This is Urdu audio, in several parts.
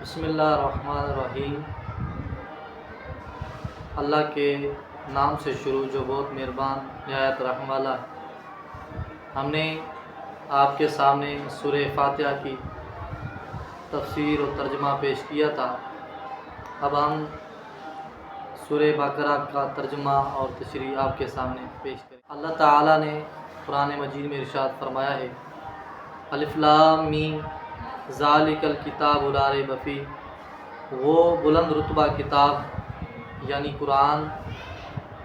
بسم اللہ الرحمن الرحیم۔ اللہ کے نام سے شروع جو بہت مہربان نہایت رحم والا ہے۔ ہم نے آپ کے سامنے سورہ فاتحہ کی تفسیر اور ترجمہ پیش کیا تھا۔ اب ہم سورہ بقرہ کا ترجمہ اور تشریح آپ کے سامنے پیش کریں۔ اللہ تعالیٰ نے قرآن مجید میں ارشاد فرمایا ہے، الف لام میم ذالک الکتاب لا ریب فیہ، وہ بلند رتبہ کتاب یعنی قرآن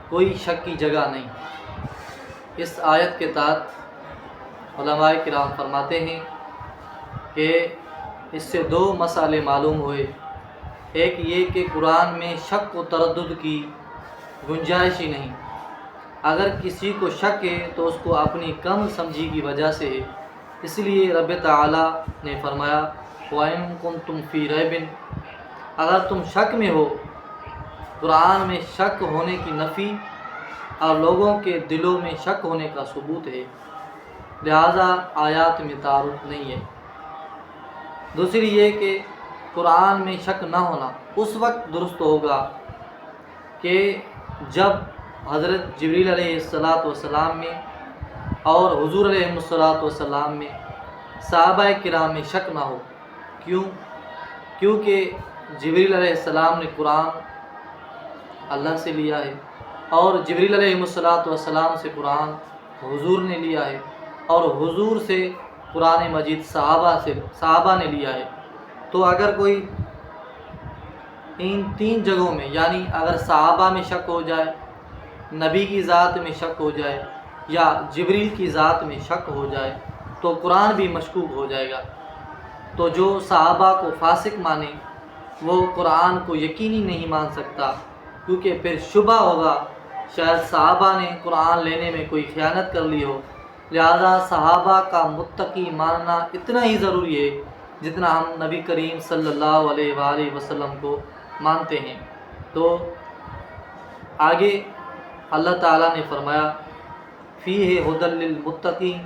کوئی شک کی جگہ نہیں۔ اس آیت کے تحت علماء کرام فرماتے ہیں کہ اس سے دو مسئلے معلوم ہوئے۔ ایک یہ کہ قرآن میں شک و تردد کی گنجائش ہی نہیں۔ اگر کسی کو شک ہے تو اس کو اپنی کم سمجھی کی وجہ سے ہے۔ اس لیے رب تعالیٰ نے فرمایا وَإِن كُنتُمْ فِي رَيْبٍ، اگر تم شک میں ہو۔ قرآن میں شک ہونے کی نفی اور لوگوں کے دلوں میں شک ہونے کا ثبوت ہے، لہذا آیات میں تعارض نہیں ہے۔ دوسری یہ کہ قرآن میں شک نہ ہونا اس وقت درست ہوگا کہ جب حضرت جبریل علیہ السلام میں اور حضور علیہ السلام میں صحابہ کرام میں شک نہ ہو۔ کیونکہ جبریل علیہ السلام نے قرآن اللہ سے لیا ہے، اور جبریل علیہ السلام سے قرآن حضور نے لیا ہے، اور حضور سے قرآن مجید صحابہ نے لیا ہے۔ تو اگر کوئی ان تین جگہوں میں یعنی اگر صحابہ میں شک ہو جائے، نبی کی ذات میں شک ہو جائے یا جبریل کی ذات میں شک ہو جائے تو قرآن بھی مشکوک ہو جائے گا۔ تو جو صحابہ کو فاسق مانے وہ قرآن کو یقینی نہیں مان سکتا، کیونکہ پھر شبہ ہوگا شاید صحابہ نے قرآن لینے میں کوئی خیانت کر لی ہو۔ لہذا صحابہ کا متقی ماننا اتنا ہی ضروری ہے جتنا ہم نبی کریم صلی اللہ علیہ وآلہ وسلم کو مانتے ہیں۔ تو آگے اللہ تعالیٰ نے فرمایا فیہ ھدی للمتقین،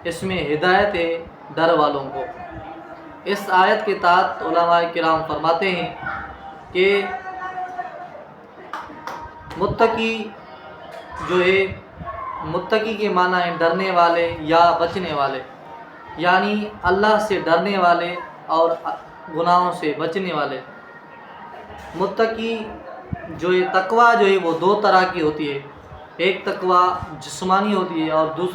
اس میں ہدایت ہے ڈر والوں کو۔ اس آیت کے تحت علماء کرام فرماتے ہیں کہ متقی جو ہے، متقی کے معنی ہے ڈرنے والے یا بچنے والے، یعنی اللہ سے ڈرنے والے اور گناہوں سے بچنے والے۔ متقی جو ہے تقویٰ جو ہے وہ دو طرح کی ہوتی ہے، ایک تقویٰ جسمانی ہوتی ہے اور دوسری